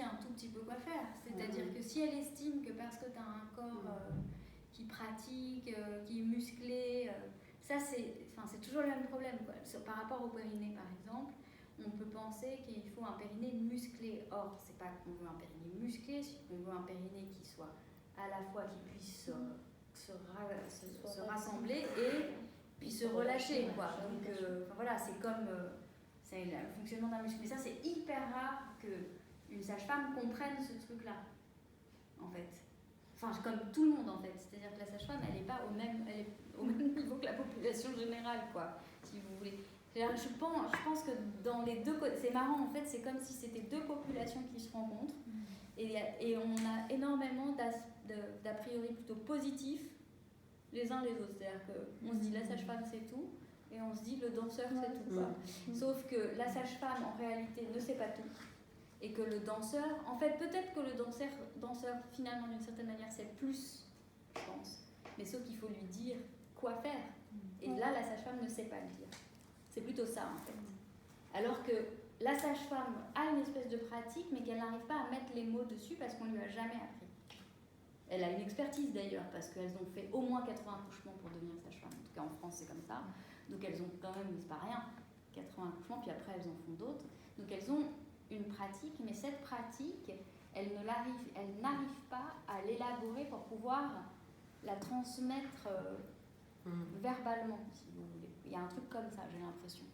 dit un tout petit peu quoi faire. C'est-à-dire que si elle estime que parce que tu as un corps qui pratique, qui est musclé, ça c'est toujours le même problème, quoi. Par rapport au périnée par exemple, on peut penser qu'il faut un périnée musclé. Or, c'est pas qu'on veut un périnée musclé, c'est qu'on veut un périnée qui soit à la fois qui puisse se rassembler et puis se relâcher, quoi. Donc voilà, c'est comme c'est le fonctionnement d'un muscle. Mais ça, c'est hyper rare qu'une sage-femme comprenne ce truc-là, en fait. Enfin, comme tout le monde, en fait. C'est-à-dire que la sage-femme, elle n'est pas au même niveau que la population générale, quoi, si vous voulez. Je pense que dans les deux côtés, c'est marrant, en fait, c'est comme si c'était deux populations qui se rencontrent. Et on a énormément d'a priori plutôt positifs les uns les autres. C'est-à-dire qu'on se dit la sage-femme, c'est tout. Et on se dit le danseur c'est tout, quoi. Sauf que la sage-femme en réalité ne sait pas tout et que le danseur, en fait peut-être que le danseur finalement d'une certaine manière sait plus, je pense, mais sauf qu'il faut lui dire quoi faire et là la sage-femme ne sait pas le dire. C'est plutôt ça en fait. Alors que la sage-femme a une espèce de pratique mais qu'elle n'arrive pas à mettre les mots dessus parce qu'on lui a jamais appris. Elle a une expertise d'ailleurs parce qu'elles ont fait au moins 80 accouchements pour devenir sage-femme, en tout cas en France c'est comme ça. Donc elles ont quand même, c'est pas rien, 80 accouchements, puis après elles en font d'autres. Donc elles ont une pratique, mais cette pratique, elles n'arrivent pas à l'élaborer pour pouvoir la transmettre verbalement, si vous voulez. Il y a un truc comme ça, j'ai l'impression.